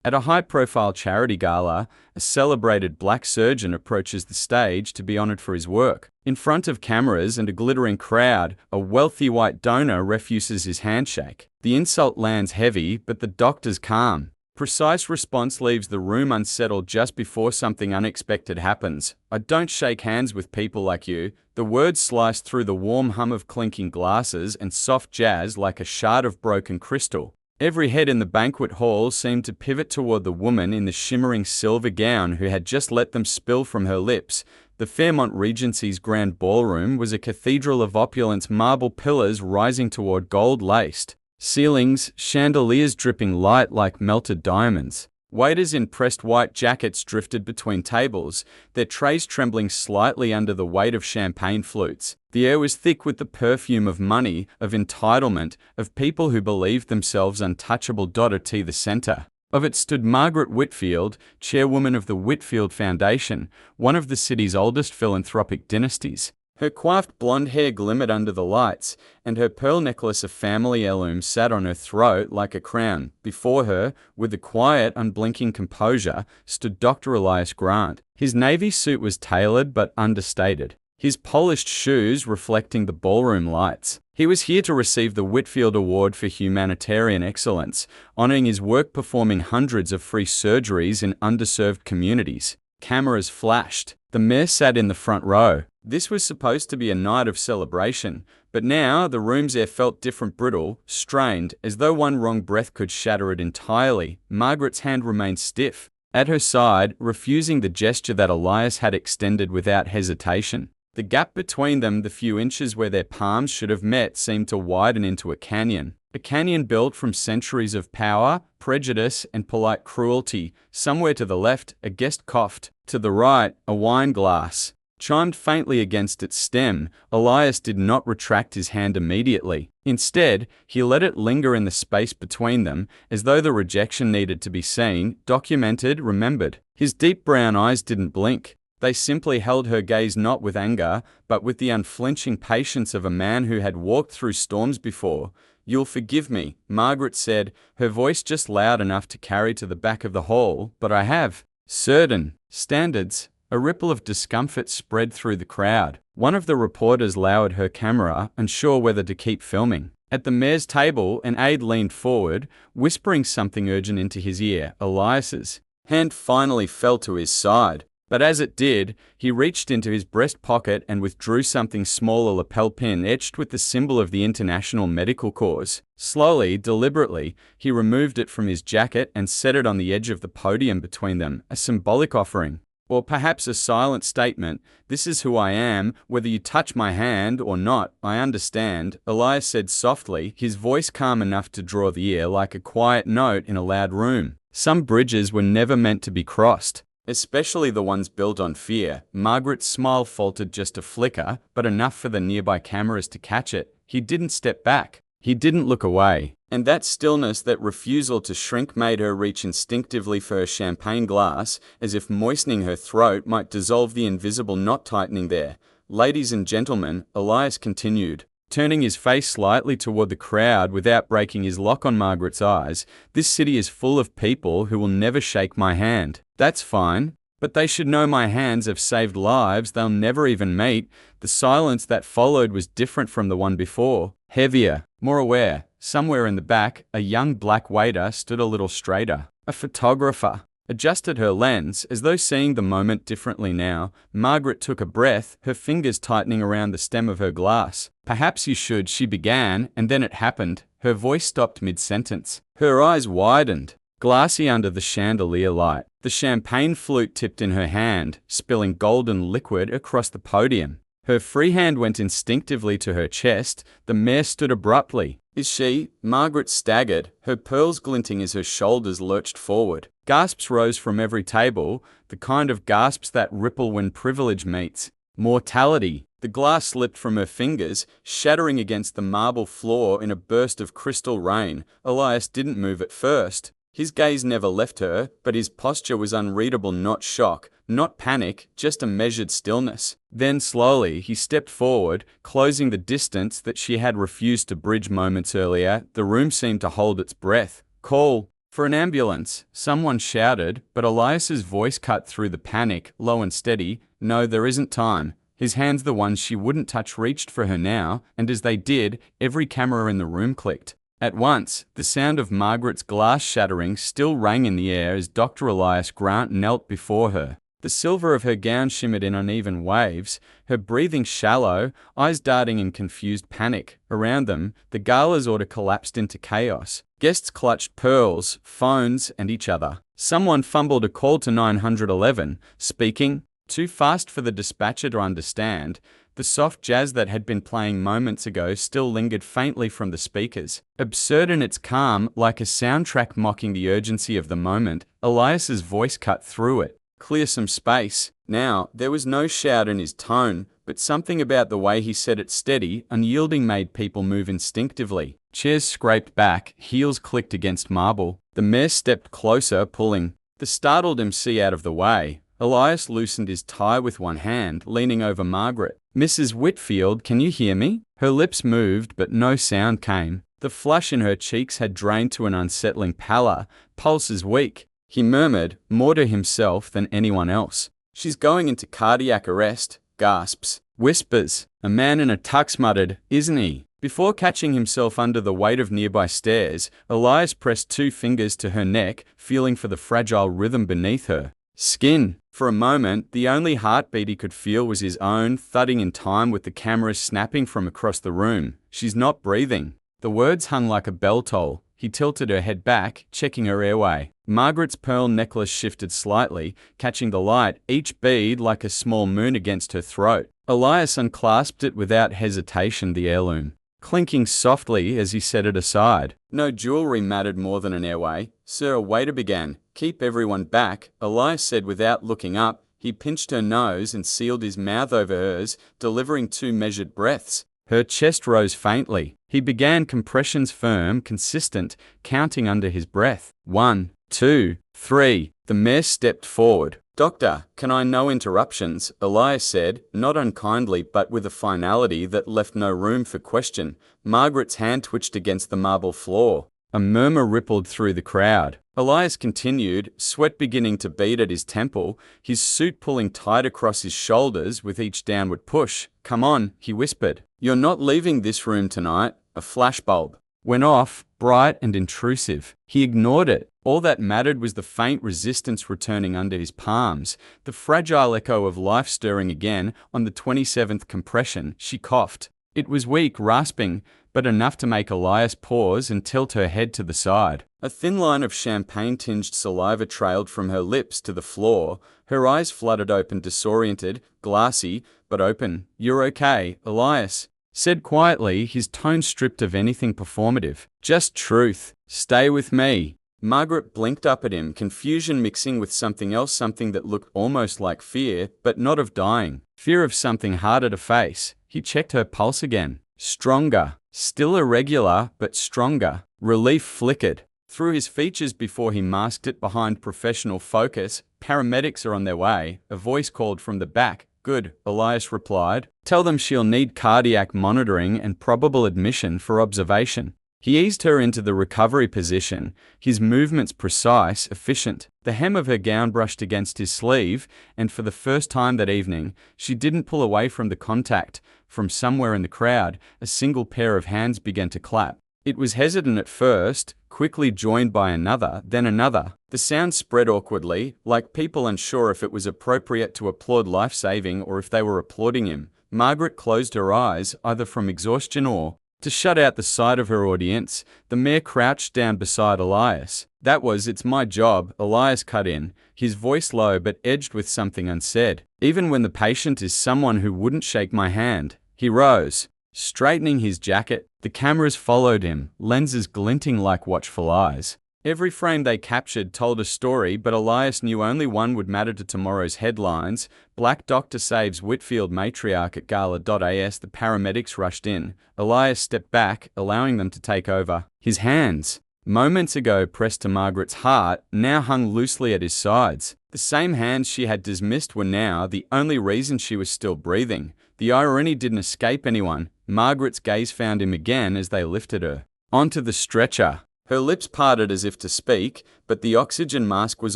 At a high-profile charity gala, a celebrated black surgeon approaches the stage to be honored for his work. In front of cameras and a glittering crowd, a wealthy white donor refuses his handshake. The insult lands heavy, but the doctor's calm. Precise response leaves the room unsettled just before something unexpected happens. "I don't shake hands with people like you." The words slice through the warm hum of clinking glasses and soft jazz like a shard of broken crystal. Every head in the banquet hall seemed to pivot toward the woman in the shimmering silver gown who had just let them spill from her lips. The Fairmont Regency's grand ballroom was a cathedral of opulence, marble pillars rising toward gold-laced ceilings, chandeliers dripping light like melted diamonds. Waiters in pressed white jackets drifted between tables, their trays trembling slightly under the weight of champagne flutes. The air was thick with the perfume of money, of entitlement, of people who believed themselves untouchable. At the center of it stood Margaret Whitfield, chairwoman of the Whitfield Foundation, one of the city's oldest philanthropic dynasties. Her coiffed blonde hair glimmered under the lights, and her pearl necklace of family heirlooms sat on her throat like a crown. Before her, with a quiet, unblinking composure, stood Dr. Elias Grant. His navy suit was tailored but understated, his polished shoes reflecting the ballroom lights. He was here to receive the Whitfield Award for Humanitarian Excellence, honoring his work performing hundreds of free surgeries in underserved communities. Cameras flashed. The mayor sat in the front row. This was supposed to be a night of celebration, but now the room's air felt different, brittle, strained, as though one wrong breath could shatter it entirely. Margaret's hand remained stiff, at her side, refusing the gesture that Elias had extended without hesitation. The gap between them, the few inches where their palms should have met, seemed to widen into a canyon built from centuries of power, prejudice, and polite cruelty. Somewhere to the left, a guest coughed. To the right, a wine glass chimed faintly against its stem. Elias did not retract his hand immediately. Instead, he let it linger in the space between them, as though the rejection needed to be seen, documented, remembered. His deep brown eyes didn't blink. They simply held her gaze, not with anger, but with the unflinching patience of a man who had walked through storms before. "You'll forgive me," Margaret said, her voice just loud enough to carry to the back of the hall, "but I have certain standards." A ripple of discomfort spread through the crowd. One of the reporters lowered her camera, unsure whether to keep filming. At the mayor's table, an aide leaned forward, whispering something urgent into his ear. Elias's hand finally fell to his side. But as it did, he reached into his breast pocket and withdrew something small, a lapel pin etched with the symbol of the International Medical Corps. Slowly, deliberately, he removed it from his jacket and set it on the edge of the podium between them, a symbolic offering. Or perhaps a silent statement. "This is who I am, whether you touch my hand or not, I understand," Elias said softly, his voice calm enough to draw the ear like a quiet note in a loud room. Some bridges were never meant to be crossed, especially the ones built on fear. Margaret's smile faltered just a flicker, but enough for the nearby cameras to catch it. He didn't step back. He didn't look away. And that stillness, that refusal to shrink, made her reach instinctively for her champagne glass, as if moistening her throat might dissolve the invisible knot tightening there. "Ladies and gentlemen," Elias continued, turning his face slightly toward the crowd without breaking his lock on Margaret's eyes, "this city is full of people who will never shake my hand. That's fine. But they should know my hands have saved lives they'll never even meet." The silence that followed was different from the one before, heavier, more aware. Somewhere in the back, a young black waiter stood a little straighter. A photographer adjusted her lens, as though seeing the moment differently now. Margaret took a breath, her fingers tightening around the stem of her glass. "Perhaps you should," she began, and then it happened. Her voice stopped mid-sentence. Her eyes widened, glassy under the chandelier light. The champagne flute tipped in her hand, spilling golden liquid across the podium. Her free hand went instinctively to her chest. The mayor stood abruptly. "Is she?" Margaret staggered, her pearls glinting as her shoulders lurched forward. Gasps rose from every table, the kind of gasps that ripple when privilege meets mortality. The glass slipped from her fingers, shattering against the marble floor in a burst of crystal rain. Elias didn't move at first. His gaze never left her, but his posture was unreadable, not shock, not panic, just a measured stillness. Then slowly, he stepped forward, closing the distance that she had refused to bridge moments earlier. The room seemed to hold its breath. "Call For an ambulance, someone shouted, but Elias's voice cut through the panic, low and steady. No, there isn't time. His hands, the ones she wouldn't touch, reached for her now, and as they did, every camera in the room clicked. At once, the sound of Margaret's glass shattering still rang in the air as Dr. Elias Grant knelt before her. The silver of her gown shimmered in uneven waves, her breathing shallow, eyes darting in confused panic. Around them, the gala's order collapsed into chaos. Guests clutched pearls, phones, and each other. Someone fumbled a call to 911, speaking, too fast for the dispatcher to understand. The soft jazz that had been playing moments ago still lingered faintly from the speakers. Absurd in its calm, like a soundtrack mocking the urgency of the moment, Elias's voice cut through it. Clear some space. Now, there was no shout in his tone, but something about the way he said it steady, unyielding, made people move instinctively. Chairs scraped back, heels clicked against marble. The mayor stepped closer, pulling the startled MC out of the way. Elias loosened his tie with one hand, leaning over Margaret. "Mrs. Whitfield, can you hear me?" Her lips moved, but no sound came. The flush in her cheeks had drained to an unsettling pallor, pulses weak. He murmured, more to himself than anyone else. "She's going into cardiac arrest," gasps. Whispers. A man in a tux muttered, "Isn't he?" Before catching himself under the weight of nearby stairs, Elias pressed 2 fingers to her neck, feeling for the fragile rhythm beneath her skin. For a moment, the only heartbeat he could feel was his own, thudding in time with the cameras snapping from across the room. "She's not breathing." The words hung like a bell toll. He tilted her head back, checking her airway. Margaret's pearl necklace shifted slightly, catching the light, each bead like a small moon against her throat. Elias unclasped it without hesitation, the heirloom clinking softly as he set it aside. No jewelry mattered more than an airway. "Sir, a waiter began. Keep everyone back," Elias said without looking up. He pinched her nose and sealed his mouth over hers, delivering 2 measured breaths. Her chest rose faintly. He began, compressions firm, consistent, counting under his breath. 1, 2, 3. The mayor stepped forward. "Doctor, can I no interruptions?" Elias said, not unkindly but with a finality that left no room for question. Margaret's hand twitched against the marble floor. A murmur rippled through the crowd. Elias continued, sweat beginning to bead at his temple, his suit pulling tight across his shoulders with each downward push. "Come on," he whispered. "You're not leaving this room tonight." A flashbulb went off, bright and intrusive. He ignored it. All that mattered was the faint resistance returning under his palms, the fragile echo of life stirring again. On the 27th compression, she coughed. It was weak, rasping, but enough to make Elias pause and tilt her head to the side. A thin line of champagne-tinged saliva trailed from her lips to the floor. Her eyes fluttered open, disoriented, glassy, but open. "You're okay," Elias said quietly, his tone stripped of anything performative. "Just truth. Stay with me." Margaret blinked up at him, confusion mixing with something else, something that looked almost like fear, but not of dying. Fear of something harder to face. He checked her pulse again. Stronger. Still irregular, but stronger. Relief flickered through his features before he masked it behind professional focus. "Paramedics are on their way," a voice called from the back. "Good," Elias replied. "Tell them she'll need cardiac monitoring and probable admission for observation." He eased her into the recovery position, his movements precise, efficient. The hem of her gown brushed against his sleeve, and for the first time that evening, she didn't pull away from the contact. From somewhere in the crowd, a single pair of hands began to clap. It was hesitant at first, quickly joined by another, then another. The sound spread awkwardly, like people unsure if it was appropriate to applaud life-saving or if they were applauding him. Margaret closed her eyes, either from exhaustion or to shut out the sight of her audience. The mayor crouched down beside Elias. "That was, it's my job," Elias cut in, his voice low but edged with something unsaid. "Even when the patient is someone who wouldn't shake my hand." He rose, straightening his jacket. The cameras followed him, lenses glinting like watchful eyes. Every frame they captured told a story, but Elias knew only one would matter to tomorrow's headlines. Black doctor saves Whitfield matriarch at gala.as. The paramedics rushed in. Elias stepped back, allowing them to take over. His hands, moments ago pressed to Margaret's heart, now hung loosely at his sides. The same hands she had dismissed were now the only reason she was still breathing. The irony didn't escape anyone. Margaret's gaze found him again as they lifted her onto the stretcher. Her lips parted as if to speak, but the oxygen mask was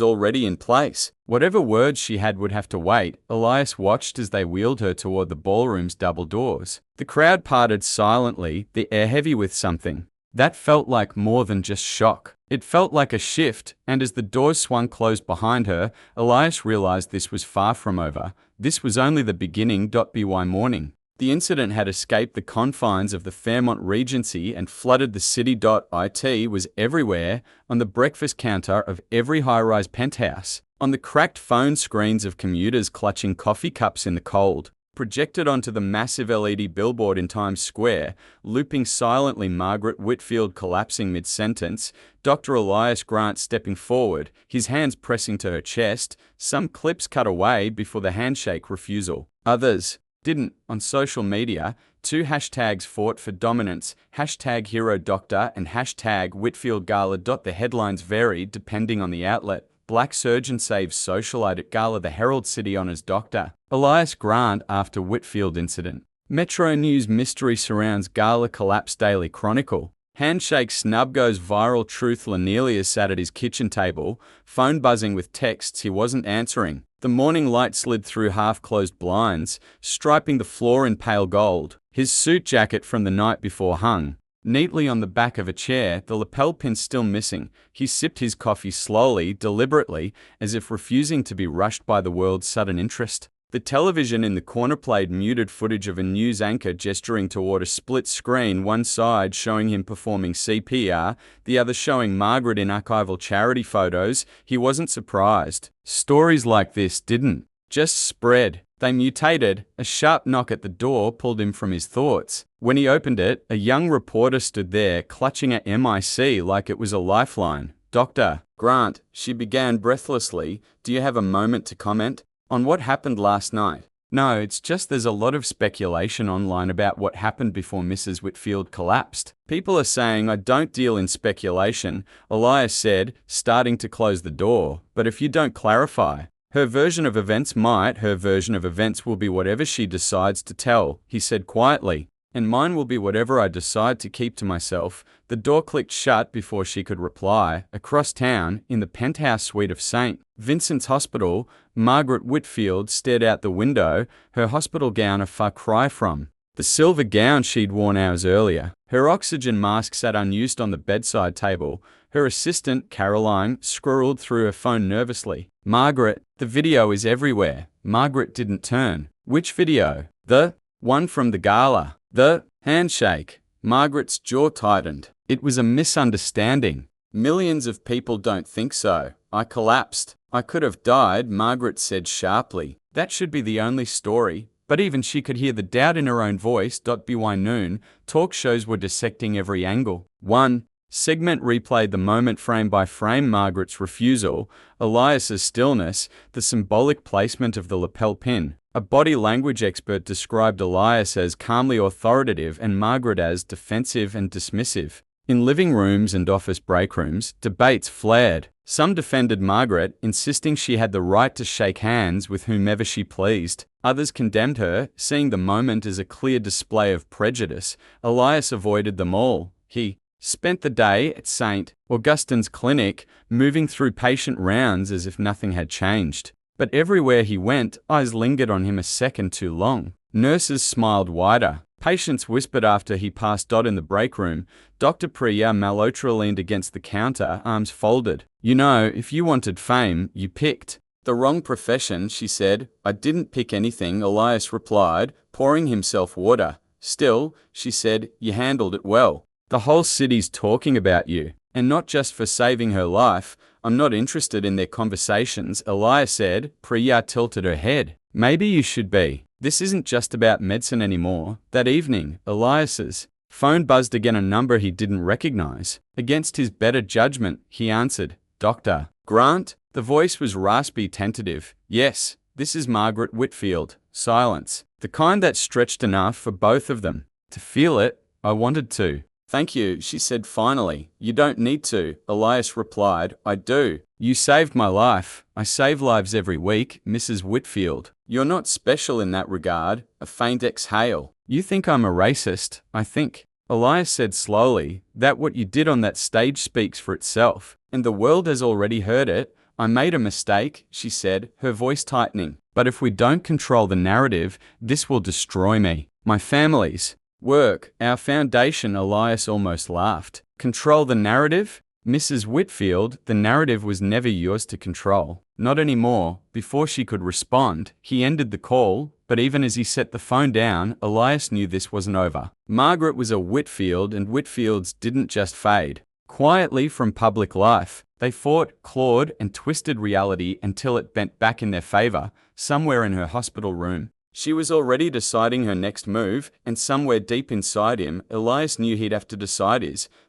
already in place. Whatever words she had would have to wait. Elias watched as they wheeled her toward the ballroom's double doors. The crowd parted silently, the air heavy with something. That felt like more than just shock. It felt like a shift, and as the doors swung closed behind her, Elias realized this was far from over. This was only the beginning. By morning, the incident had escaped the confines of the Fairmont Regency and flooded the city. It was everywhere, on the breakfast counter of every high-rise penthouse, on the cracked phone screens of commuters clutching coffee cups in the cold, projected onto the massive LED billboard in Times Square, looping silently Margaret Whitfield collapsing mid-sentence, Dr. Elias Grant stepping forward, his hands pressing to her chest, some clips cut away before the handshake refusal. Others didn't. On social media, two hashtags fought for dominance, #HeroDoctor and #WhitfieldGala. The headlines varied depending on the outlet. Black surgeon saves socialite at gala. The Herald City honors Dr. Elias Grant after Whitfield incident. Metro News mystery surrounds gala collapse. Daily Chronicle. Handshake snub goes viral. Truth. Lanelius sat at his kitchen table, phone buzzing with texts he wasn't answering. The morning light slid through half-closed blinds, striping the floor in pale gold. His suit jacket from the night before hung neatly on the back of a chair, the lapel pin still missing. He sipped his coffee slowly, deliberately, as if refusing to be rushed by the world's sudden interest. The television in the corner played muted footage of a news anchor gesturing toward a split screen, one side showing him performing CPR, the other showing Margaret in archival charity photos. He wasn't surprised. Stories like this didn't just spread. They mutated. A sharp knock at the door pulled him from his thoughts. When he opened it, a young reporter stood there, clutching at MIC like it was a lifeline. "Dr. Grant," she began breathlessly, "do you have a moment to comment on what happened last night?" "No, it's just there's a lot of speculation online about what happened before Mrs. Whitfield collapsed. People are saying I don't deal in speculation," Elias said, starting to close the door. "But if you don't clarify, her version of events will be whatever she decides to tell," he said quietly. "And mine will be whatever I decide to keep to myself." The door clicked shut before she could reply. Across town, in the penthouse suite of St. Vincent's Hospital, Margaret Whitfield stared out the window, her hospital gown a far cry from the silver gown she'd worn hours earlier. Her oxygen mask sat unused on the bedside table. Her assistant, Caroline, scrolled through her phone nervously. "Margaret, the video is everywhere." Margaret didn't turn. "Which video?" "The one from the gala." "The handshake." Margaret's jaw tightened. "It was a misunderstanding. Millions of people don't think so. I collapsed. I could have died," Margaret said sharply. That should be the only story. But even she could hear the doubt in her own voice. By noon, talk shows were dissecting every angle. One segment replayed the moment frame by frame: Margaret's refusal, Elias's stillness, the symbolic placement of the lapel pin. A body language expert described Elias as calmly authoritative and Margaret as defensive and dismissive. In living rooms and office break rooms, debates flared. Some defended Margaret, insisting she had the right to shake hands with whomever she pleased. Others condemned her, seeing the moment as a clear display of prejudice. Elias avoided them all. He spent the day at St. Augustine's Clinic, moving through patient rounds as if nothing had changed. But everywhere he went, eyes lingered on him a second too long. Nurses smiled wider. Patients whispered after he passed Dot in the break room. Dr. Priya Malhotra leaned against the counter, arms folded. "You know, if you wanted fame, you picked the wrong profession," she said. "I didn't pick anything," Elias replied, pouring himself water. "Still," she said, "you handled it well. The whole city's talking about you. And not just for saving her life. I'm not interested in their conversations," Elias said. Priya tilted her head. "Maybe you should be. This isn't just about medicine anymore." That evening, Elias's phone buzzed again, a number he didn't recognize. Against his better judgment, he answered. "Dr. Grant?" The voice was raspy, tentative. "Yes, this is Margaret Whitfield." Silence. The kind that stretched enough for both of them to feel it. "I wanted to." "Thank you," she said finally. "You don't need to," Elias replied. "I do. You saved my life. I save lives every week, Mrs. Whitfield. You're not special in that regard." A faint exhale. "You think I'm a racist, I think." Elias said slowly, that what you did on that stage speaks for itself, and the world has already heard it. I made a mistake, she said, her voice tightening. But if we don't control the narrative, this will destroy me. My family's work, our foundation, Elias almost laughed. Control the narrative? Mrs. Whitfield, the narrative was never yours to control. Not anymore. Before she could respond, he ended the call, but even as he set the phone down, Elias knew this wasn't over. Margaret was a Whitfield, and Whitfields didn't just fade quietly from public life. They fought, clawed, and twisted reality until it bent back in their favor, somewhere in her hospital room. She was already deciding her next move, and somewhere deep inside him, Elias knew he'd have to decide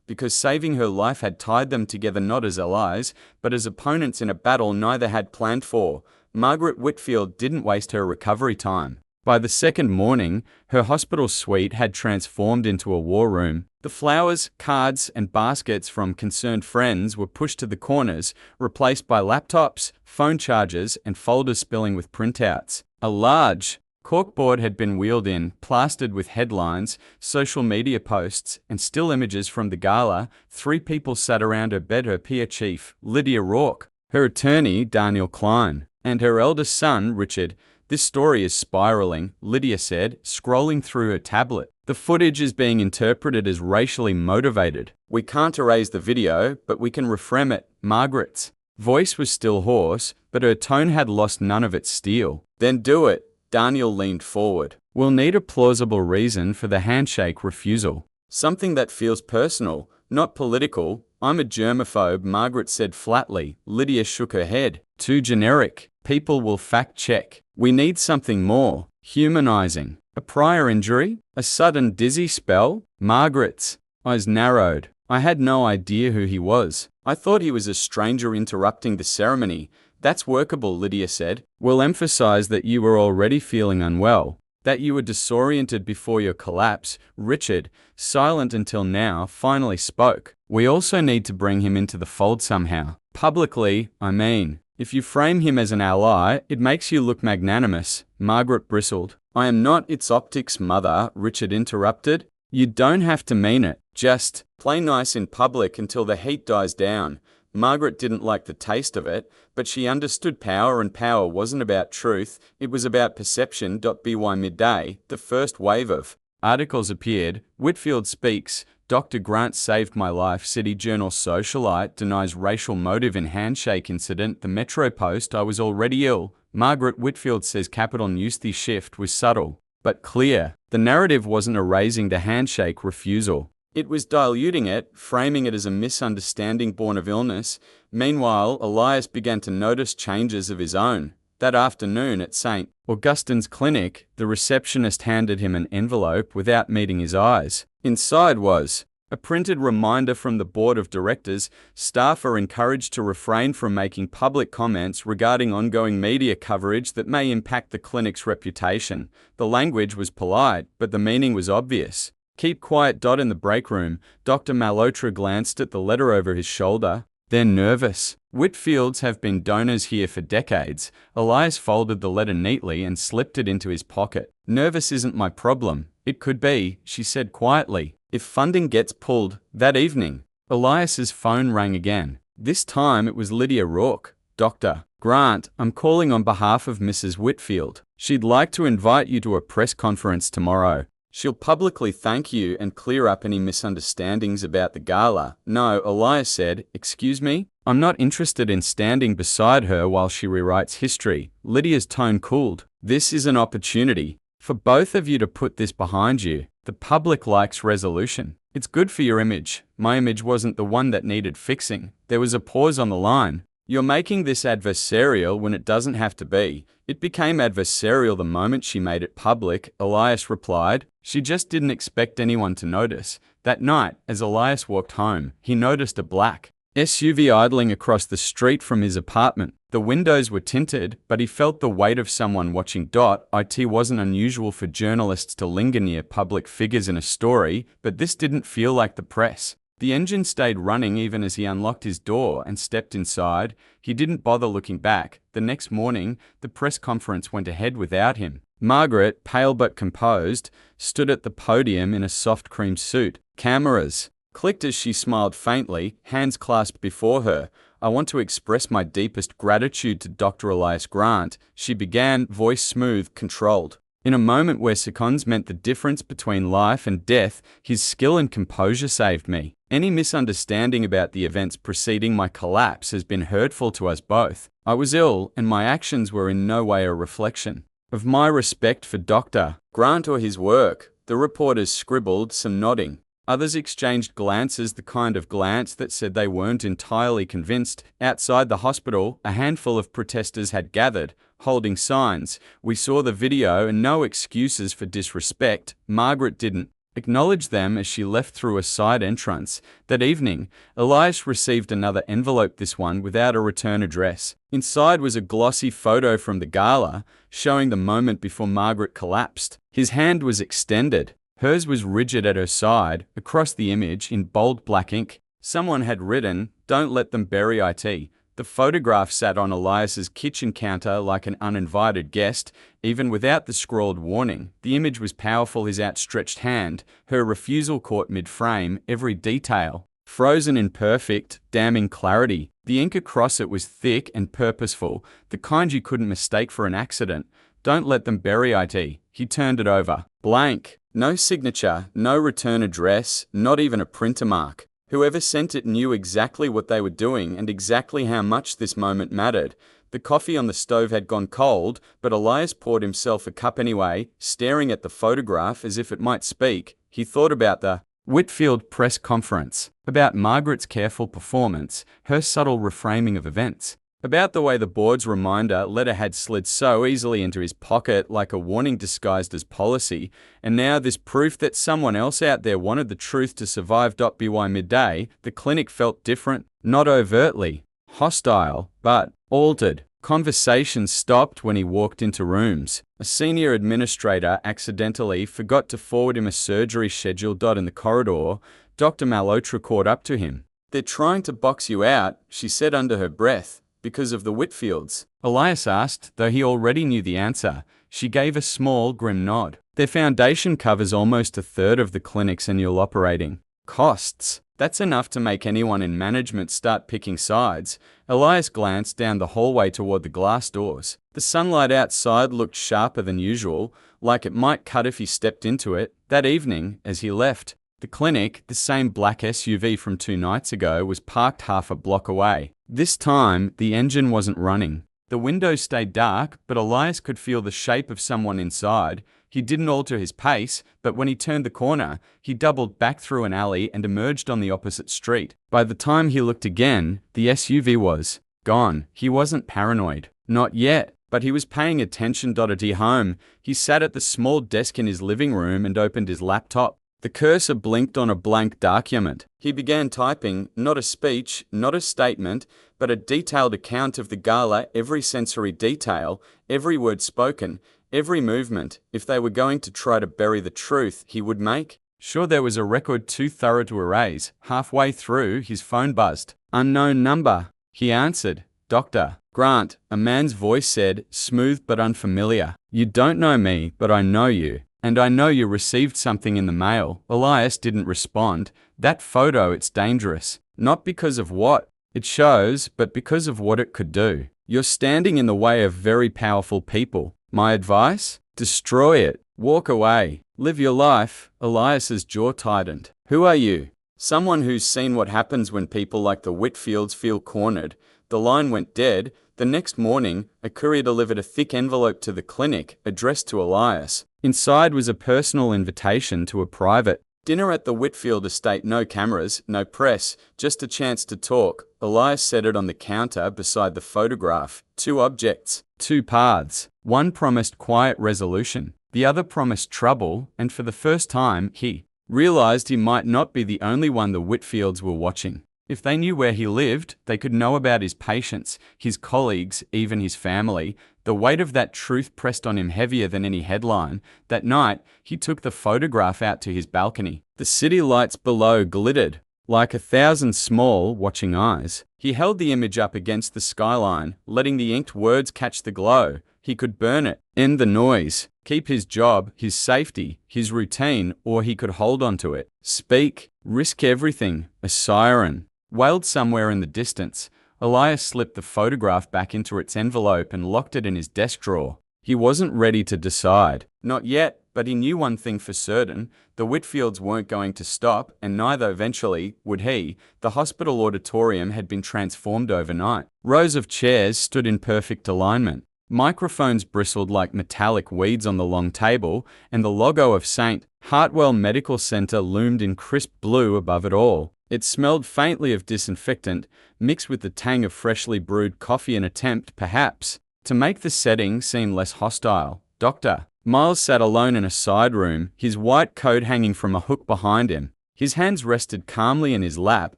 because saving her life had tied them together not as allies, but as opponents in a battle neither had planned for. Margaret Whitfield didn't waste her recovery time. By the second morning, her hospital suite had transformed into a war room. The flowers, cards, and baskets from concerned friends were pushed to the corners, replaced by laptops, phone chargers, and folders spilling with printouts. A large corkboard had been wheeled in, plastered with headlines, social media posts, and still images from the gala. 3 people sat around her bed: her peer chief, Lydia Rourke, her attorney, Daniel Klein, and her eldest son, Richard. This story is spiraling, Lydia said, scrolling through her tablet. The footage is being interpreted as racially motivated. We can't erase the video, but we can reframe it. Margaret's voice was still hoarse, but her tone had lost none of its steel. Then do it. Daniel leaned forward. We'll need a plausible reason for the handshake refusal. Something that feels personal, not political. I'm a germaphobe, Margaret said flatly. Lydia shook her head. Too generic. People will fact check. We need something more humanizing. A prior injury? A sudden dizzy spell? Margaret's eyes narrowed. I had no idea who he was. I thought he was a stranger interrupting the ceremony. That's workable, Lydia said. We'll emphasize that you were already feeling unwell, that you were disoriented before your collapse. Richard, silent until now, finally spoke. We also need to bring him into the fold somehow. Publicly, I mean. If you frame him as an ally, it makes you look magnanimous. Margaret bristled. I am not its optics, mother, Richard interrupted. You don't have to mean it. Just play nice in public until the heat dies down. Margaret didn't like the taste of it, but she understood power, and power wasn't about truth, it was about perception. By midday, the first wave of articles appeared. Whitfield speaks. Dr. Grant saved my life. City Journal socialite denies racial motive in handshake incident. The Metro Post. I was already ill. Margaret Whitfield says Capital News. The shift was subtle, but clear. The narrative wasn't erasing the handshake refusal. It was diluting it, framing it as a misunderstanding born of illness. Meanwhile, Elias began to notice changes of his own. That afternoon at St. Augustine's Clinic, the receptionist handed him an envelope without meeting his eyes. Inside was a printed reminder from the board of directors. Staff are encouraged to refrain from making public comments regarding ongoing media coverage that may impact the clinic's reputation. The language was polite, but the meaning was obvious. Keep quiet. In the break room, Dr. Malhotra glanced at the letter over his shoulder. They're nervous. Whitfields have been donors here for decades. Elias folded the letter neatly and slipped it into his pocket. Nervous isn't my problem. It could be, she said quietly, if funding gets pulled. That evening, Elias's phone rang again. This time it was Lydia Rourke. Dr. Grant, I'm calling on behalf of Mrs. Whitfield. She'd like to invite you to a press conference tomorrow. She'll publicly thank you and clear up any misunderstandings about the gala. No, Elias said. Excuse me? I'm not interested in standing beside her while she rewrites history. Lydia's tone cooled. This is an opportunity for both of you to put this behind you. The public likes resolution. It's good for your image. My image wasn't the one that needed fixing. There was a pause on the line. You're making this adversarial when it doesn't have to be. It became adversarial the moment she made it public, Elias replied. She just didn't expect anyone to notice. That night, as Elias walked home, he noticed a black SUV idling across the street from his apartment. The windows were tinted, but he felt the weight of someone watching. It wasn't unusual for journalists to linger near public figures in a story, but this didn't feel like the press. The engine stayed running even as he unlocked his door and stepped inside. He didn't bother looking back. The next morning, the press conference went ahead without him. Margaret, pale but composed, stood at the podium in a soft cream suit. Cameras clicked as she smiled faintly, hands clasped before her. "I want to express my deepest gratitude to Dr. Elias Grant," she began, voice smooth, controlled. In a moment where seconds meant the difference between life and death, his skill and composure saved me. Any misunderstanding about the events preceding my collapse has been hurtful to us both. I was ill, and my actions were in no way a reflection of my respect for Dr. Grant or his work. The reporters scribbled, some nodding. Others exchanged glances, the kind of glance that said they weren't entirely convinced. Outside the hospital, a handful of protesters had gathered, holding signs. "We saw the video and no excuses for disrespect." Margaret didn't acknowledge them as she left through a side entrance. That evening, Elias received another envelope, this one without a return address. Inside was a glossy photo from the gala, showing the moment before Margaret collapsed. His hand was extended. Hers was rigid at her side. Across the image, in bold black ink, someone had written, "Don't let them bury it." The photograph sat on Elias's kitchen counter like an uninvited guest, even without the scrawled warning. The image was powerful, his outstretched hand, her refusal caught mid-frame, every detail frozen in perfect, damning clarity. The ink across it was thick and purposeful, the kind you couldn't mistake for an accident. "Don't let them bury it." He turned it over. Blank. No signature, no return address, not even a printer mark. Whoever sent it knew exactly what they were doing and exactly how much this moment mattered. The coffee on the stove had gone cold, but Elias poured himself a cup anyway, staring at the photograph as if it might speak. He thought about the Whitfield press conference, about Margaret's careful performance, her subtle reframing of events, about the way the board's reminder letter had slid so easily into his pocket like a warning disguised as policy, and now this proof that someone else out there wanted the truth to survive. By midday, the clinic felt different, not overtly hostile, but altered. Conversations stopped when he walked into rooms. A senior administrator accidentally forgot to forward him a surgery schedule. In the corridor, Dr. Malhotra caught up to him. "They're trying to box you out," she said under her breath. "Because of the Whitfields?" Elias asked, though he already knew the answer. She gave a small, grim nod. "Their foundation covers almost a third of the clinic's annual operating costs. That's enough to make anyone in management start picking sides." Elias glanced down the hallway toward the glass doors. The sunlight outside looked sharper than usual, like it might cut if he stepped into it. That evening, as he left the clinic, the same black SUV from 2 nights ago was parked half a block away. This time, the engine wasn't running. The windows stayed dark, but Elias could feel the shape of someone inside. He didn't alter his pace, but when he turned the corner, he doubled back through an alley and emerged on the opposite street. By the time he looked again, the SUV was gone. He wasn't paranoid. Not yet. But he was paying attention. At home, he sat at the small desk in his living room and opened his laptop. The cursor blinked on a blank document. He began typing, not a speech, not a statement, but a detailed account of the gala, every sensory detail, every word spoken, every movement. If they were going to try to bury the truth, he would make sure there was a record too thorough to erase. Halfway through, his phone buzzed. "Unknown number." He answered. "Dr. Grant," a man's voice said, smooth but unfamiliar. "You don't know me, but I know you. And I know you received something in the mail." Elias didn't respond. "That photo, it's dangerous. Not because of what it shows, but because of what it could do. You're standing in the way of very powerful people. My advice? Destroy it. Walk away. Live your life." Elias's jaw tightened. "Who are you?" "Someone who's seen what happens when people like the Whitfields feel cornered." The line went dead. The next morning, a courier delivered a thick envelope to the clinic, addressed to Elias. Inside was a personal invitation to a private dinner at the Whitfield estate. No cameras, no press, just a chance to talk. Elias set it on the counter beside the photograph. 2 objects, 2 paths. One promised quiet resolution. The other promised trouble, and for the first time, he realized he might not be the only one the Whitfields were watching. If they knew where he lived, they could know about his patients, his colleagues, even his family. The weight of that truth pressed on him heavier than any headline. That night, he took the photograph out to his balcony. The city lights below glittered like 1,000 small, watching eyes. He held the image up against the skyline, letting the inked words catch the glow. He could burn it, end the noise, keep his job, his safety, his routine, or he could hold on to it. Speak, risk everything. A siren wailed somewhere in the distance. Elias slipped the photograph back into its envelope and locked it in his desk drawer. He wasn't ready to decide. Not yet, but he knew one thing for certain. The Whitfields weren't going to stop, and neither eventually would he. The hospital auditorium had been transformed overnight. Rows of chairs stood in perfect alignment. Microphones bristled like metallic weeds on the long table, and the logo of St. Hartwell Medical Center loomed in crisp blue above it all. It smelled faintly of disinfectant, mixed with the tang of freshly brewed coffee, an attempt, perhaps, to make the setting seem less hostile. Doctor Miles sat alone in a side room, his white coat hanging from a hook behind him. His hands rested calmly in his lap,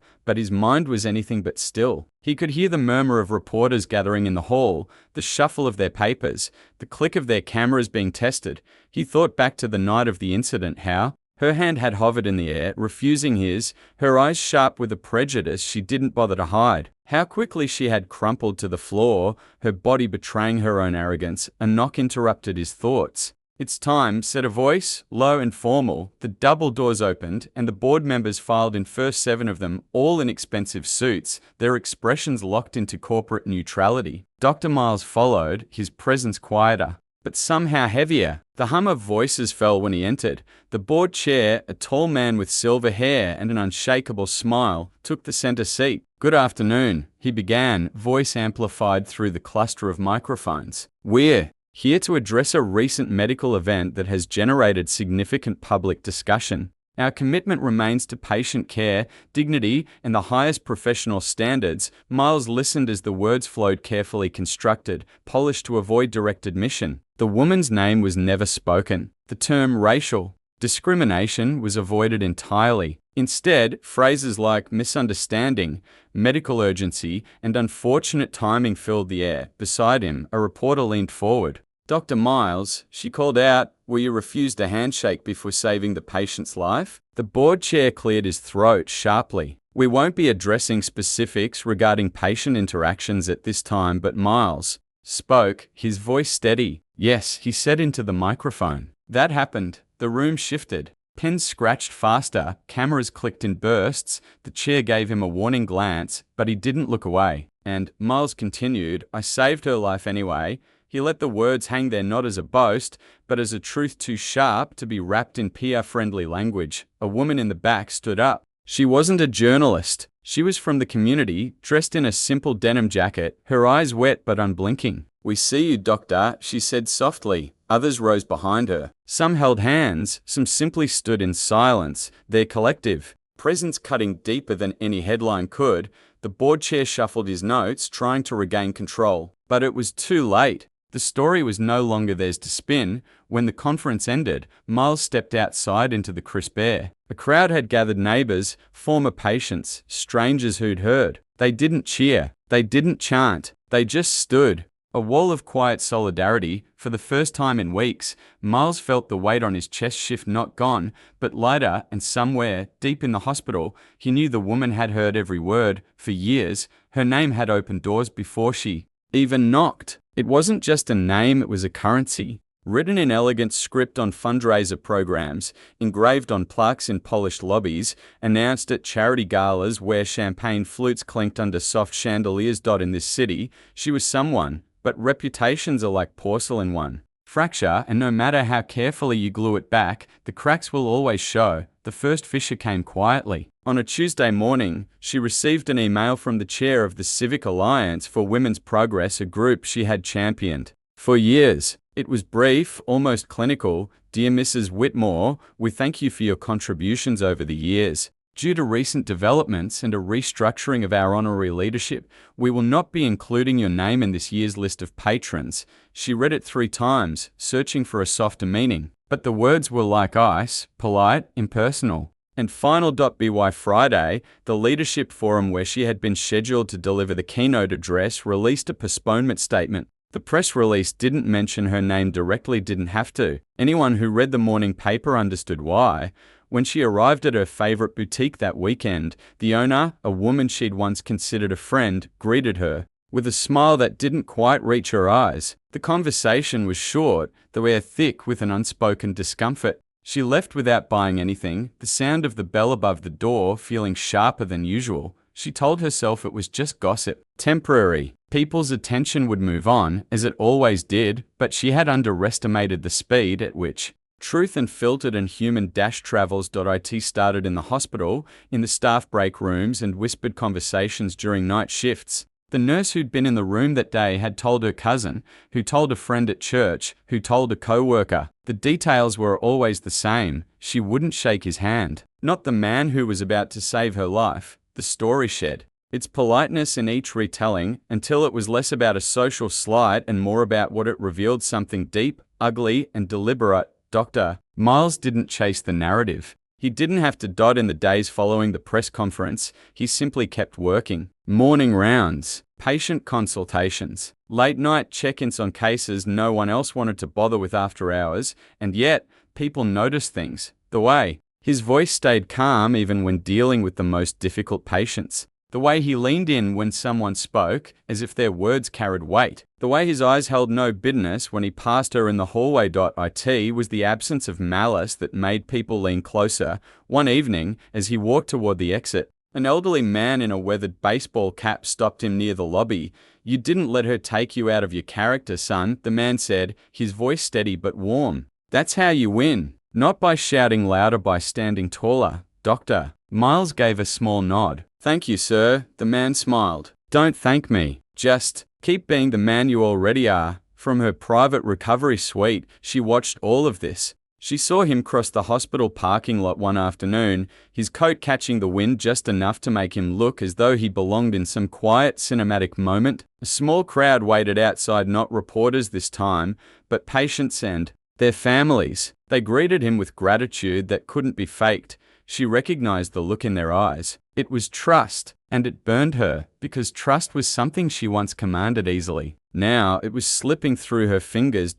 but his mind was anything but still. He could hear the murmur of reporters gathering in the hall, the shuffle of their papers, the click of their cameras being tested. He thought back to the night of the incident, how her hand had hovered in the air, refusing his, her eyes sharp with a prejudice she didn't bother to hide. How quickly she had crumpled to the floor, her body betraying her own arrogance. A knock interrupted his thoughts. "It's time," said a voice, low and formal. The double doors opened, and the board members filed in, first 7 of them, all in expensive suits, their expressions locked into corporate neutrality. Dr. Miles followed, his presence quieter, but somehow heavier. The hum of voices fell when he entered. The board chair, a tall man with silver hair and an unshakable smile, took the center seat. "Good afternoon," he began, voice amplified through the cluster of microphones. "We're here to address a recent medical event that has generated significant public discussion. Our commitment remains to patient care, dignity, and the highest professional standards." Miles listened as the words flowed, carefully constructed, polished to avoid direct admission. The woman's name was never spoken. The term racial discrimination was avoided entirely. Instead, phrases like misunderstanding, medical urgency, and unfortunate timing filled the air. Beside him, a reporter leaned forward. "Dr. Miles," she called out, "will you refuse a handshake before saving the patient's life?" The board chair cleared his throat sharply. "We won't be addressing specifics regarding patient interactions at this time," but Miles spoke, his voice steady. "Yes," he said into the microphone. That happened. The room shifted. Pens scratched faster, cameras clicked in bursts. The chair gave him a warning glance, but he didn't look away. "And," Miles continued, "I saved her life anyway." He let the words hang there, not as a boast, but as a truth too sharp to be wrapped in PR-friendly language. A woman in the back stood up. She wasn't a journalist. She was from the community, dressed in a simple denim jacket, her eyes wet but unblinking. "We see you, doctor," she said softly. Others rose behind her. Some held hands, some simply stood in silence, their collective presence cutting deeper than any headline could. The board chair shuffled his notes, trying to regain control. But it was too late. The story was no longer theirs to spin. When the conference ended, Miles stepped outside into the crisp air. A crowd had gathered, neighbors, former patients, strangers who'd heard. They didn't cheer. They didn't chant. They just stood. A wall of quiet solidarity. For the first time in weeks, Miles felt the weight on his chest shift, not gone, but lighter, and somewhere, deep in the hospital, he knew the woman had heard every word. For years, her name had opened doors before she even knocked. It wasn't just a name, it was a currency. Written in elegant script on fundraiser programs, engraved on plaques in polished lobbies, announced at charity galas where champagne flutes clinked under soft chandeliers. In this city, she was someone, but reputations are like porcelain, one fracture, and no matter how carefully you glue it back, the cracks will always show. The first fissure came quietly. On a Tuesday morning, she received an email from the chair of the Civic Alliance for Women's Progress, a group she had championed for years. It was brief, almost clinical. "Dear Mrs. Whitmore, we thank you for your contributions over the years. Due to recent developments and a restructuring of our honorary leadership, we will not be including your name in this year's list of patrons." She read it 3 times, searching for a softer meaning. But the words were like ice, polite, impersonal. And final. By Friday, the leadership forum where she had been scheduled to deliver the keynote address released a postponement statement. The press release didn't mention her name directly, didn't have to. Anyone who read the morning paper understood why. When she arrived at her favorite boutique that weekend, the owner, a woman she'd once considered a friend, greeted her with a smile that didn't quite reach her eyes. The conversation was short, the air thick with an unspoken discomfort. She left without buying anything, the sound of the bell above the door feeling sharper than usual. She told herself it was just gossip. Temporary. People's attention would move on, as it always did, but she had underestimated the speed at which Truth and Filtered and Human-Travels.it started in the hospital, in the staff break rooms and whispered conversations during night shifts. The nurse who'd been in the room that day had told her cousin, who told a friend at church, who told a co-worker. The details were always the same. She wouldn't shake his hand. Not the man who was about to save her life. The story shed its politeness in each retelling until it was less about a social slight and more about what it revealed, something deep, ugly, and deliberate. Dr. Miles didn't chase the narrative. He didn't have to dot in the days following the press conference. He simply kept working. Morning rounds, patient consultations, late-night check-ins on cases no one else wanted to bother with after hours, and yet, people noticed things. The way his voice stayed calm even when dealing with the most difficult patients. The way he leaned in when someone spoke, as if their words carried weight. The way his eyes held no bitterness when he passed her in the hallway. It was the absence of malice that made people lean closer. One evening, as he walked toward the exit, an elderly man in a weathered baseball cap stopped him near the lobby. "You didn't let her take you out of your character, son," the man said, his voice steady but warm. "That's how you win. Not by shouting louder, by standing taller." Doctor Miles gave a small nod. "Thank you, sir," the man smiled. "Don't thank me. Just keep being the man you already are." From her private recovery suite, she watched all of this. She saw him cross the hospital parking lot one afternoon, his coat catching the wind just enough to make him look as though he belonged in some quiet cinematic moment. A small crowd waited outside, not reporters this time, but patients and their families. They greeted him with gratitude that couldn't be faked. She recognized the look in their eyes. It was trust, and it burned her, because trust was something she once commanded easily. Now it was slipping through her fingers.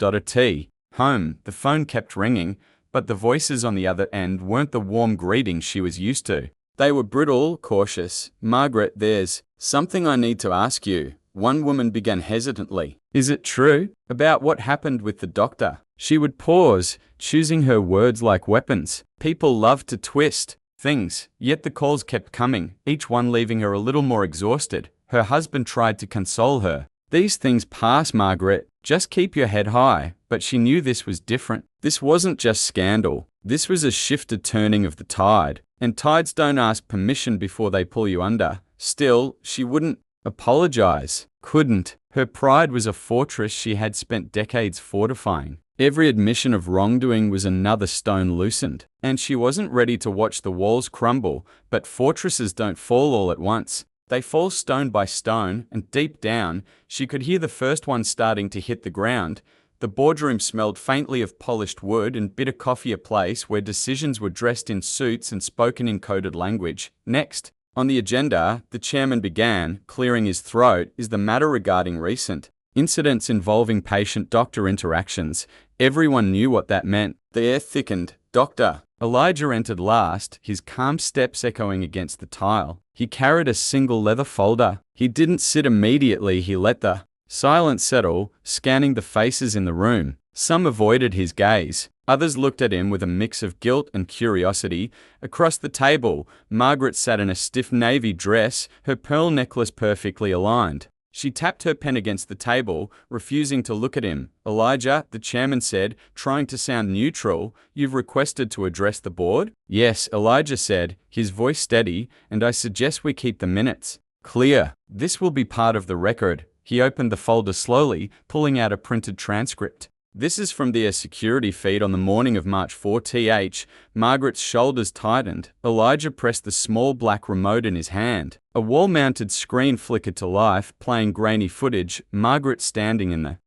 Home. The phone kept ringing, but the voices on the other end weren't the warm greetings she was used to. They were brittle, cautious. "Margaret, there's something I need to ask you," one woman began hesitantly. "Is it true? About what happened with the doctor?" She would pause, choosing her words like weapons. People loved to twist things, yet the calls kept coming, each one leaving her a little more exhausted. Her husband tried to console her. "These things pass, Margaret. Just keep your head high." But she knew this was different. This wasn't just scandal. This was a shifted turning of the tide. And tides don't ask permission before they pull you under. Still, she wouldn't apologize. Couldn't. Her pride was a fortress she had spent decades fortifying. Every admission of wrongdoing was another stone loosened, and she wasn't ready to watch the walls crumble. But fortresses don't fall all at once. They fall stone by stone, and deep down, she could hear the first one starting to hit the ground. The boardroom smelled faintly of polished wood and bitter coffee, a place where decisions were dressed in suits and spoken in coded language. Next, on the agenda, the chairman began, clearing his throat, "Is the matter regarding recent incidents involving patient-doctor interactions." Everyone knew what that meant. The air thickened. Dr. Elijah entered last, his calm steps echoing against the tile. He carried a single leather folder. He didn't sit immediately. He let the silence settle, scanning the faces in the room. Some avoided his gaze. Others looked at him with a mix of guilt and curiosity. Across the table, Margaret sat in a stiff navy dress, her pearl necklace perfectly aligned. She tapped her pen against the table, refusing to look at him. "Elijah," the chairman said, trying to sound neutral, "you've requested to address the board?" "Yes," Elijah said, his voice steady, "and I suggest we keep the minutes clear. This will be part of the record." He opened the folder slowly, pulling out a printed transcript. "This is from their security feed on the morning of March 4th. Margaret's shoulders tightened. Elijah pressed the small black remote in his hand. A wall-mounted screen flickered to life, playing grainy footage. Margaret standing in the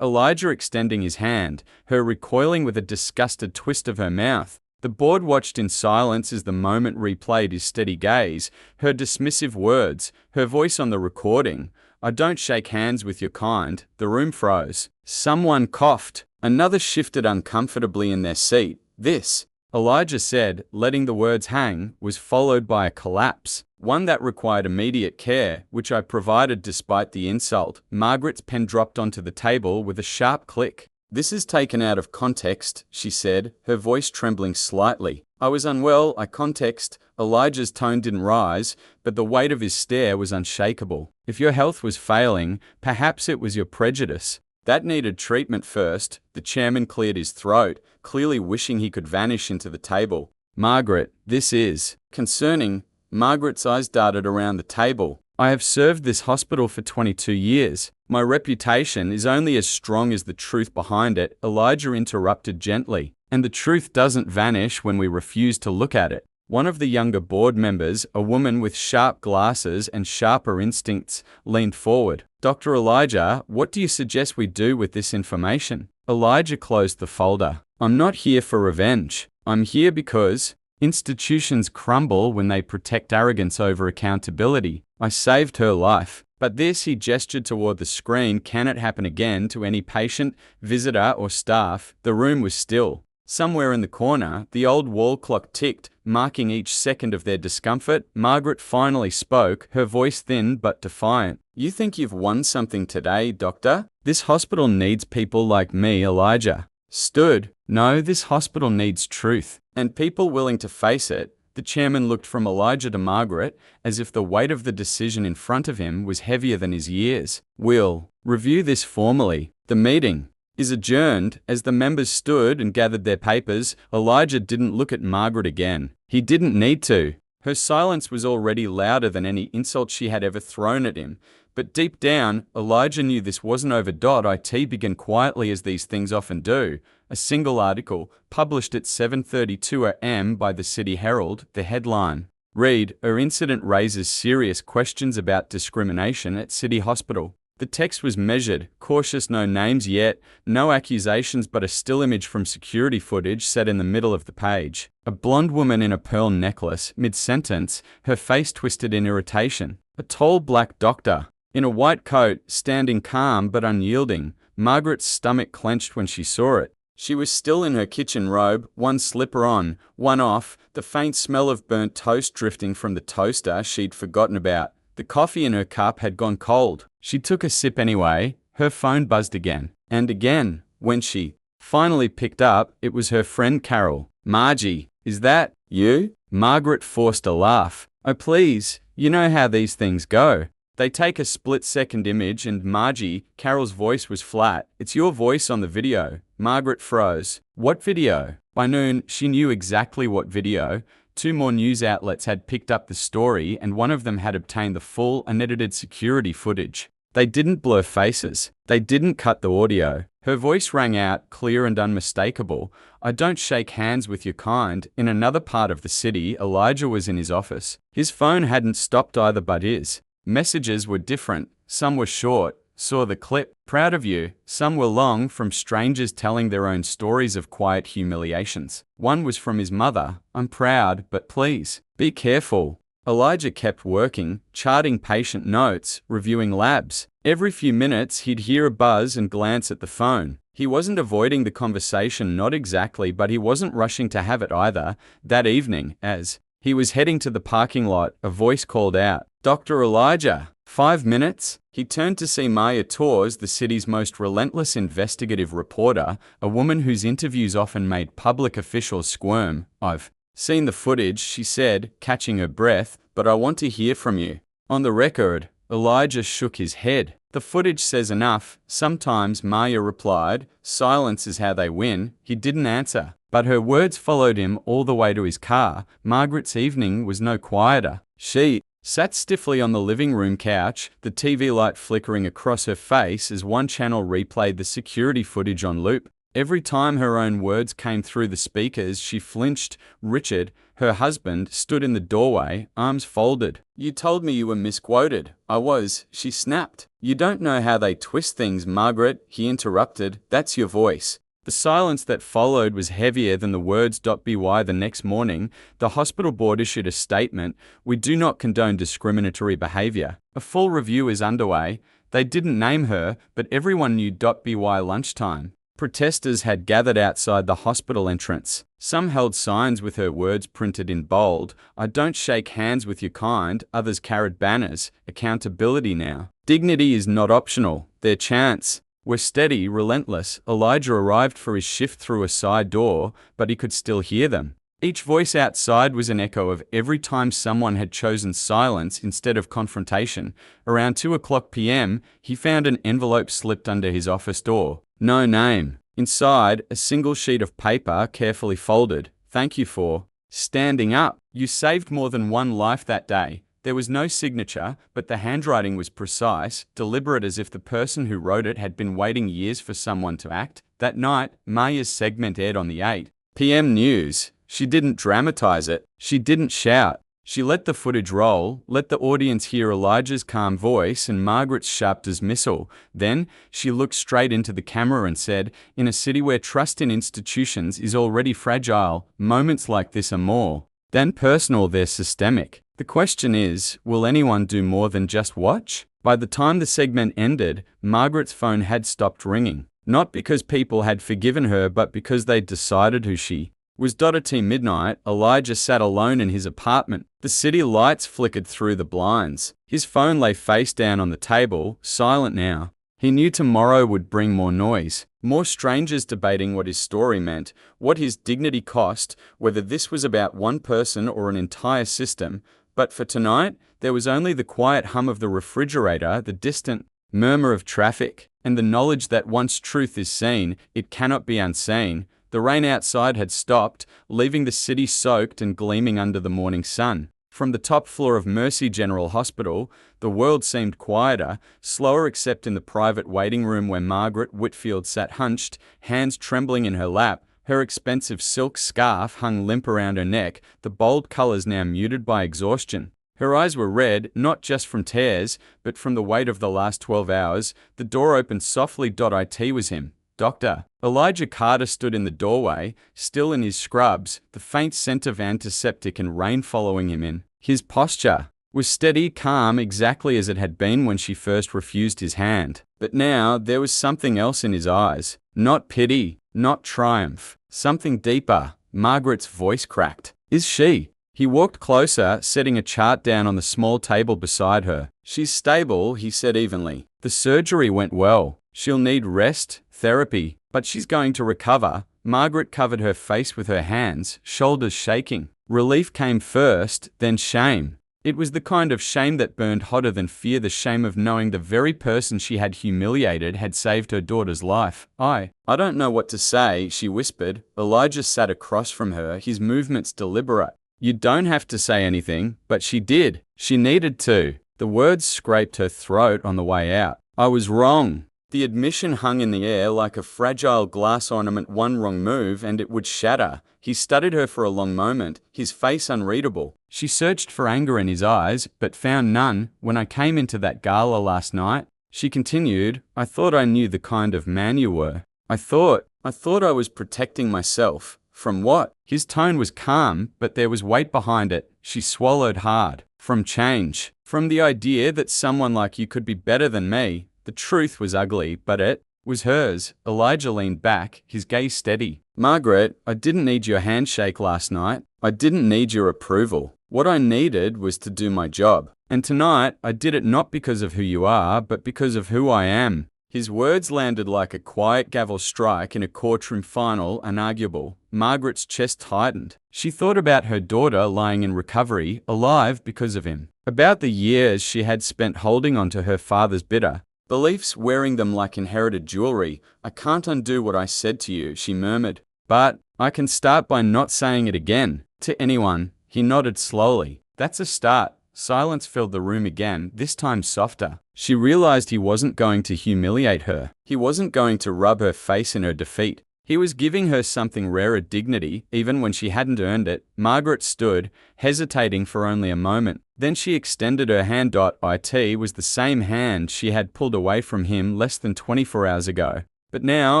Elijah extending his hand, her recoiling with a disgusted twist of her mouth. The board watched in silence as the moment replayed his steady gaze, her dismissive words, her voice on the recording. "I don't shake hands with your kind." The room froze. Someone coughed. Another shifted uncomfortably in their seat. This. Elijah said, letting the words hang, was followed by a collapse, one that required immediate care, which I provided despite the insult. Margaret's pen dropped onto the table with a sharp click. "This is taken out of context," she said, her voice trembling slightly. "I was unwell, context." Elijah's tone didn't rise, but the weight of his stare was unshakable. "If your health was failing, perhaps it was your prejudice. That needed treatment first." The chairman cleared his throat, clearly wishing he could vanish into the table. "Margaret, this is concerning." Margaret's eyes darted around the table. "I have served this hospital for 22 years. My reputation is only as strong as the truth behind it," Elijah interrupted gently. "And the truth doesn't vanish when we refuse to look at it." One of the younger board members, a woman with sharp glasses and sharper instincts, leaned forward. "Dr. Elijah, what do you suggest we do with this information?" Elijah closed the folder. "I'm not here for revenge. I'm here because institutions crumble when they protect arrogance over accountability. I saved her life. But this," he gestured toward the screen, "can it happen again to any patient, visitor, or staff?" The room was still. Somewhere in the corner, the old wall clock ticked, marking each second of their discomfort. Margaret finally spoke, her voice thin but defiant. "You think you've won something today, doctor? This hospital needs people like me." Elijah stood. "No, this hospital needs truth, and people willing to face it." The chairman looked from Elijah to Margaret, as if the weight of the decision in front of him was heavier than his years. "We'll review this formally. The meeting is adjourned." As the members stood and gathered their papers, Elijah didn't look at Margaret again. He didn't need to. Her silence was already louder than any insult she had ever thrown at him. But deep down, Elijah knew this wasn't over. It began quietly, as these things often do. A single article, published at 7:32 a.m. by the City Herald, the headline read, "Her incident raises serious questions about discrimination at City Hospital." The text was measured, cautious, no names yet, no accusations, but a still image from security footage set in the middle of the page. A blonde woman in a pearl necklace, mid-sentence, her face twisted in irritation. A tall black doctor, in a white coat, standing calm but unyielding. Margaret's stomach clenched when she saw it. She was still in her kitchen robe, one slipper on, one off, the faint smell of burnt toast drifting from the toaster she'd forgotten about. The coffee in her cup had gone cold. She took a sip anyway. Her phone buzzed again and again. When she finally picked up, it was her friend Carol. "Margie, is that you?" Margaret forced a laugh. "Oh please, you know how these things go." They take a split-second image and Margie, Carol's voice was flat. "It's your voice on the video." Margaret froze. "What video?" By noon, she knew exactly what video. 2 more news outlets had picked up the story, and one of them had obtained the full, unedited security footage. They didn't blur faces. They didn't cut the audio. Her voice rang out, clear and unmistakable. "I don't shake hands with your kind." In another part of the city, Elijah was in his office. His phone hadn't stopped either, but his messages were different. Some were short. "Saw the clip. Proud of you." Some were long, from strangers telling their own stories of quiet humiliations. One was from his mother. "I'm proud, but please, be careful." Elijah kept working, charting patient notes, reviewing labs. Every few minutes, he'd hear a buzz and glance at the phone. He wasn't avoiding the conversation, not exactly, but he wasn't rushing to have it either. That evening, as he was heading to the parking lot, a voice called out, "Dr. Elijah, 5 minutes?" He turned to see Maya Torres, the city's most relentless investigative reporter, a woman whose interviews often made public officials squirm. "I've seen the footage," she said, catching her breath, "but I want to hear from you." "On the record." Elijah shook his head. "The footage says enough." "Sometimes," Maya replied. "Silence is how they win." He didn't answer, but her words followed him all the way to his car. Margaret's evening was no quieter. She sat stiffly on the living room couch, the TV light flickering across her face as one channel replayed the security footage on loop. Every time her own words came through the speakers, she flinched. Richard, her husband, stood in the doorway, arms folded. "You told me you were misquoted." "I was," she snapped. "You don't know how they twist things, Margaret," he interrupted. "That's your voice." The silence that followed was heavier than the words. By the next morning, the hospital board issued a statement: "We do not condone discriminatory behavior." A full review is underway. They didn't name her, but everyone knew. By lunchtime, Protesters had gathered outside the hospital entrance. Some held signs with her words printed in bold. "I don't shake hands with your kind." Others carried banners. "Accountability now. Dignity is not optional." Their chants were steady, relentless. Elijah arrived for his shift through a side door, but he could still hear them. Each voice outside was an echo of every time someone had chosen silence instead of confrontation. Around 2 p.m., he found an envelope slipped under his office door. No name. Inside, a single sheet of paper carefully folded. "Thank you for standing up. You saved more than one life that day." There was no signature, but the handwriting was precise, deliberate, as if the person who wrote it had been waiting years for someone to act. That night, Maya's segment aired on the 8 p.m. news. She didn't dramatize it. She didn't shout. She let the footage roll, let the audience hear Elijah's calm voice and Margaret's sharp dismissal. Then, she looked straight into the camera and said, "In a city where trust in institutions is already fragile, moments like this are more than personal, they're systemic." The question is, will anyone do more than just watch? By the time the segment ended, Margaret's phone had stopped ringing. Not because people had forgiven her, but because they'd decided who she was. At midnight, Elijah sat alone in his apartment. The city lights flickered through the blinds. His phone lay face down on the table, silent now. He knew tomorrow would bring more noise, more strangers debating what his story meant, what his dignity cost, whether this was about one person or an entire system. But for tonight, there was only the quiet hum of the refrigerator, the distant murmur of traffic, and the knowledge that once truth is seen, it cannot be unseen. The rain outside had stopped, leaving the city soaked and gleaming under the morning sun. From the top floor of Mercy General Hospital, the world seemed quieter, slower, except in the private waiting room where Margaret Whitfield sat hunched, hands trembling in her lap. Her expensive silk scarf hung limp around her neck, the bold colors now muted by exhaustion. Her eyes were red, not just from tears, but from the weight of the last 12 hours. The door opened softly. "It was him. Doctor." Elijah Carter stood in the doorway, still in his scrubs, the faint scent of antiseptic and rain following him in. His posture was steady, calm, exactly as it had been when she first refused his hand. But now there was something else in his eyes. Not pity, not triumph, something deeper. Margaret's voice cracked. "Is she?" He walked closer, setting a chart down on the small table beside her. "She's stable," he said evenly. "The surgery went well. She'll need rest, therapy, but she's going to recover." Margaret covered her face with her hands, shoulders shaking. Relief came first, then shame. It was the kind of shame that burned hotter than fear, the shame of knowing the very person she had humiliated had saved her daughter's life. I don't know what to say," she whispered. Elijah sat across from her, his movements deliberate. "You don't have to say anything," but she did. She needed to. The words scraped her throat on the way out. "I was wrong." The admission hung in the air like a fragile glass ornament. One wrong move and it would shatter. He studied her for a long moment, his face unreadable. She searched for anger in his eyes, but found none. "When I came into that gala last night," she continued, "I thought I knew the kind of man you were. I thought I was protecting myself." "From what?" His tone was calm, but there was weight behind it. She swallowed hard. "From change. From the idea that someone like you could be better than me." The truth was ugly, but it was hers. Elijah leaned back, his gaze steady. "Margaret, I didn't need your handshake last night. I didn't need your approval. What I needed was to do my job. And tonight, I did it not because of who you are, but because of who I am." His words landed like a quiet gavel strike in a courtroom final, unarguable. Margaret's chest tightened. She thought about her daughter lying in recovery, alive because of him. About the years she had spent holding on to her father's bitter beliefs, wearing them like inherited jewelry. "I can't undo what I said to you," she murmured. "But I can start by not saying it again. To anyone." He nodded slowly. "That's a start." Silence filled the room again, this time softer. She realized he wasn't going to humiliate her. He wasn't going to rub her face in her defeat. He was giving her something rare, a dignity, even when she hadn't earned it. Margaret stood, hesitating for only a moment. Then she extended her hand. It was the same hand she had pulled away from him less than 24 hours ago. But now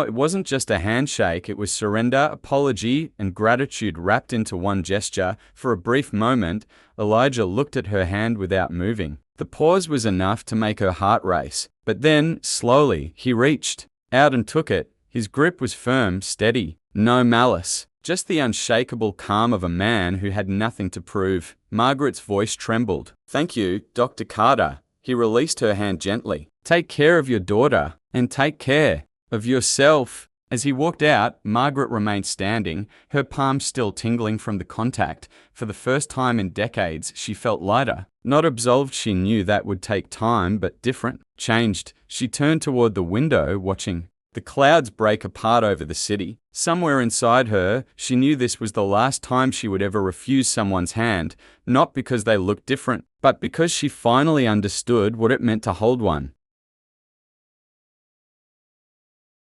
it wasn't just a handshake, it was surrender, apology, and gratitude wrapped into one gesture. For a brief moment, Elijah looked at her hand without moving. The pause was enough to make her heart race. But then, slowly, he reached out and took it. His grip was firm, steady, no malice, just the unshakable calm of a man who had nothing to prove. Margaret's voice trembled. "Thank you, Dr. Carter." He released her hand gently. "Take care of your daughter, and take care of yourself." As he walked out, Margaret remained standing, her palms still tingling from the contact. For the first time in decades, she felt lighter. Not absolved, she knew that would take time, but different. Changed. She turned toward the window, watching the clouds break apart over the city. Somewhere inside her, she knew this was the last time she would ever refuse someone's hand, not because they looked different, but because she finally understood what it meant to hold one.